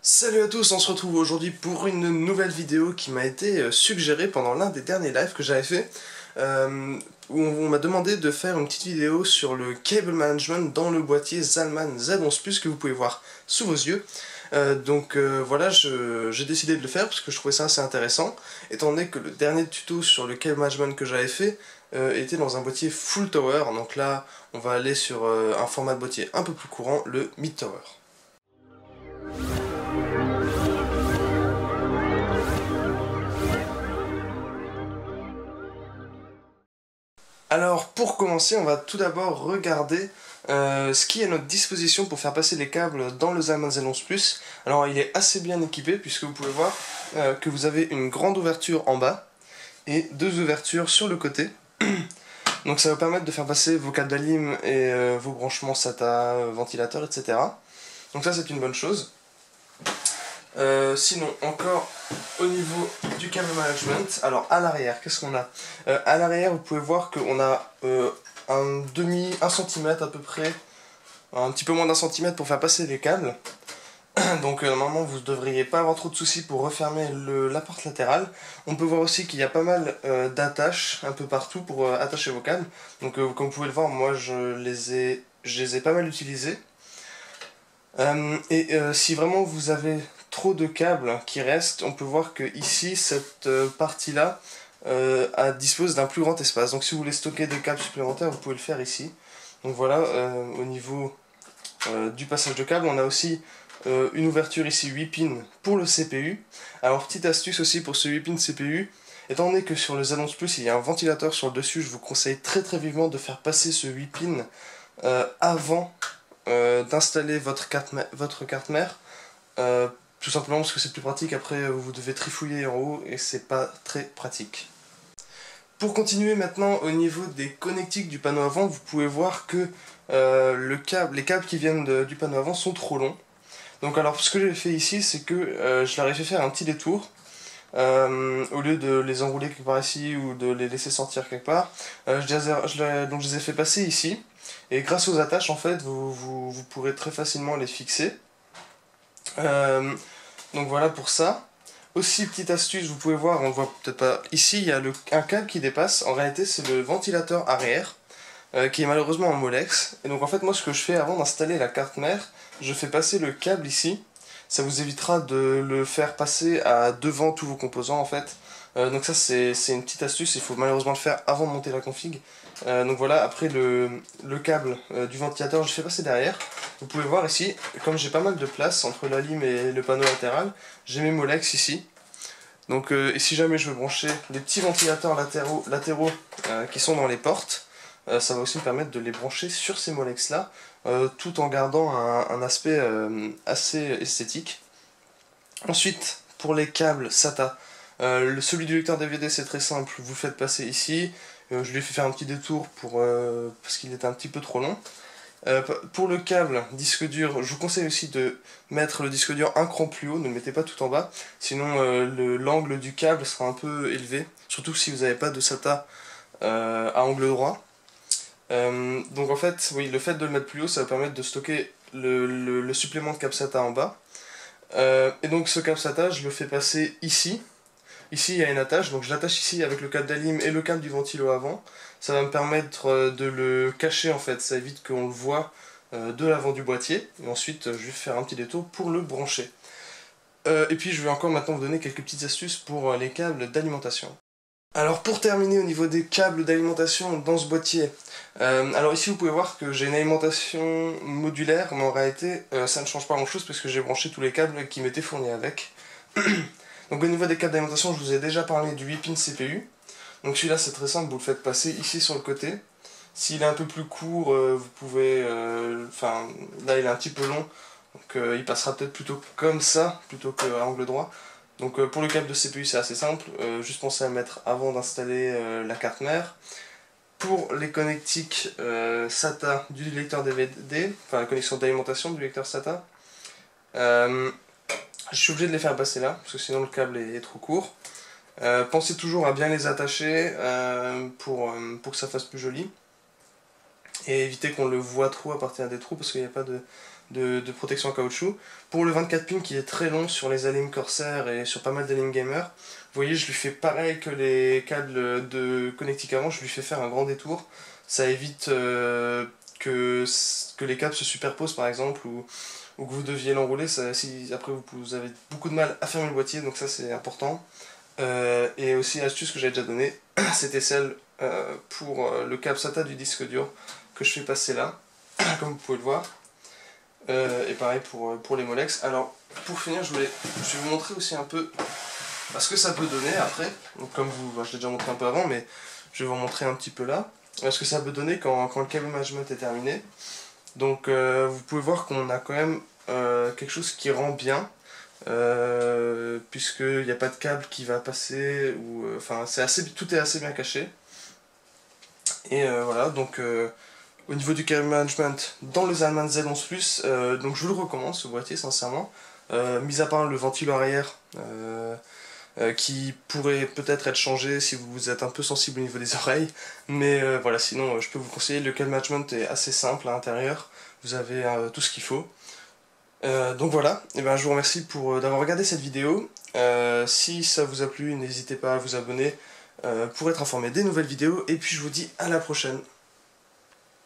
Salut à tous, on se retrouve aujourd'hui pour une nouvelle vidéo qui m'a été suggérée pendant l'un des derniers lives que j'avais fait, où on m'a demandé de faire une petite vidéo sur le cable management dans le boîtier Zalman Z11 que vous pouvez voir sous vos yeux. Voilà, j'ai décidé de le faire parce que je trouvais ça assez intéressant, étant donné que le dernier tuto sur le cable management que j'avais fait était dans un boîtier full tower, donc là on va aller sur un format de boîtier un peu plus courant, le mid tower. Alors pour commencer, on va tout d'abord regarder ce qui est à notre disposition pour faire passer les câbles dans le Zalman Z11 Alors il est assez bien équipé puisque vous pouvez voir que vous avez une grande ouverture en bas et deux ouvertures sur le côté. Donc ça va vous permettre de faire passer vos câbles d'alim et vos branchements SATA, ventilateurs, etc. Donc ça c'est une bonne chose. Sinon, encore au niveau du câble management, alors à l'arrière, qu'est-ce qu'on a? À l'arrière, vous pouvez voir qu'on a un centimètre à peu près, un petit peu moins d'un centimètre pour faire passer les câbles. Donc normalement, vous ne devriez pas avoir trop de soucis pour refermer la porte latérale. On peut voir aussi qu'il y a pas mal d'attaches un peu partout pour attacher vos câbles. Donc comme vous pouvez le voir, moi je les ai pas mal utilisés. Si vraiment vous avez trop de câbles qui restent, on peut voir que ici, cette partie-là dispose d'un plus grand espace. Donc si vous voulez stocker des câbles supplémentaires, vous pouvez le faire ici. Donc voilà, au niveau du passage de câbles, on a aussi une ouverture ici 8 pins pour le CPU. Alors petite astuce aussi pour ce 8 pins CPU, étant donné que sur le Z11 Plus il y a un ventilateur sur le dessus, je vous conseille très vivement de faire passer ce 8 pins avant d'installer votre carte mère, tout simplement parce que c'est plus pratique. Après vous devez trifouiller en haut et c'est pas très pratique. Pour continuer maintenant au niveau des connectiques du panneau avant, vous pouvez voir que les câbles qui viennent du panneau avant sont trop longs. Donc alors ce que j'ai fait ici, c'est que je leur ai fait faire un petit détour. Au lieu de les enrouler quelque part ici ou de les laisser sortir quelque part, donc je les ai fait passer ici. Et grâce aux attaches, en fait, vous pourrez très facilement les fixer. Donc voilà pour ça. Aussi, petite astuce, vous pouvez voir, on le voit peut-être pas ici, il y a un câble qui dépasse. En réalité, c'est le ventilateur arrière, qui est malheureusement en Molex. Et donc en fait, moi, ce que je fais avant d'installer la carte mère, je fais passer le câble ici. Ça vous évitera de le faire passer devant tous vos composants, en fait. Donc ça, c'est une petite astuce, il faut malheureusement le faire avant de monter la config. Donc voilà, après le câble du ventilateur, je fais passer derrière. Vous pouvez voir ici, comme j'ai pas mal de place entre la lime et le panneau latéral, j'ai mes molex ici. Donc, et si jamais je veux brancher les petits ventilateurs latéraux qui sont dans les portes, ça va aussi me permettre de les brancher sur ces molex là, tout en gardant un aspect assez esthétique. Ensuite, pour les câbles SATA, celui du lecteur DVD c'est très simple, vous le faites passer ici. Je lui ai fait faire un petit détour parce qu'il était un petit peu trop long. Pour le câble disque dur, je vous conseille aussi de mettre le disque dur un cran plus haut, ne le mettez pas tout en bas, sinon l'angle du câble sera un peu élevé, surtout si vous n'avez pas de SATA à angle droit. Donc en fait, oui, le fait de le mettre plus haut, ça va permettre de stocker le supplément de câble SATA en bas. Et donc ce câble SATA, je le fais passer ici. Ici il y a une attache, donc je l'attache ici avec le câble d'alim et le câble du ventilo avant. Ça va me permettre de le cacher en fait, ça évite qu'on le voit de l'avant du boîtier. Et ensuite je vais faire un petit détour pour le brancher. Et puis je vais encore maintenant vous donner quelques petites astuces pour les câbles d'alimentation. Alors pour terminer au niveau des câbles d'alimentation dans ce boîtier, alors ici vous pouvez voir que j'ai une alimentation modulaire, mais en réalité ça ne change pas grand chose parce que j'ai branché tous les câbles qui m'étaient fournis avec. Donc au niveau des câbles d'alimentation, je vous ai déjà parlé du 8 pin CPU. Donc celui-là c'est très simple, vous le faites passer ici sur le côté. S'il est un peu plus court, vous pouvez... Enfin, là il est un petit peu long, donc il passera peut-être plutôt comme ça, plutôt qu'à angle droit. Donc pour le câble de CPU c'est assez simple, juste pensez à le mettre avant d'installer la carte mère. Pour les connectiques SATA du lecteur DVD, enfin la connexion d'alimentation du lecteur SATA, je suis obligé de les faire passer là, parce que sinon le câble est trop court. Pensez toujours à bien les attacher pour que ça fasse plus joli. Et évitez qu'on le voit trop à partir des trous, parce qu'il n'y a pas de protection en caoutchouc. Pour le 24 pins qui est très long sur les Alim Corsair et sur pas mal d'Alim Gamer, vous voyez, je lui fais pareil que les câbles de Connectic avant, je lui fais faire un grand détour. Ça évite que les câbles se superposent par exemple, ou que vous deviez l'enrouler. Si après vous avez beaucoup de mal à fermer le boîtier, donc ça c'est important. Et aussi l'astuce que j'avais déjà donnée, c'était celle pour le câble SATA du disque dur que je fais passer là, comme vous pouvez le voir. Et pareil pour les Molex. Alors pour finir, je vais vous montrer aussi un peu ce que ça peut donner après. Donc comme je l'ai déjà montré un peu avant, mais je vais vous montrer un petit peu là. Ce que ça peut donner quand le câble management est terminé. Donc vous pouvez voir qu'on a quand même quelque chose qui rend bien. Puisqu'il n'y a pas de câble qui va passer, ou enfin tout est assez bien caché. Et voilà, donc au niveau du câble management dans le Zalman Z11 Plus, donc je vous le recommande ce boîtier sincèrement, mis à part le ventilo arrière qui pourrait peut-être être changé si vous êtes un peu sensible au niveau des oreilles, mais voilà, sinon je peux vous conseiller. Le câble management est assez simple à l'intérieur, vous avez tout ce qu'il faut. Donc voilà, et ben je vous remercie d'avoir regardé cette vidéo. Si ça vous a plu, n'hésitez pas à vous abonner pour être informé des nouvelles vidéos, et puis je vous dis à la prochaine.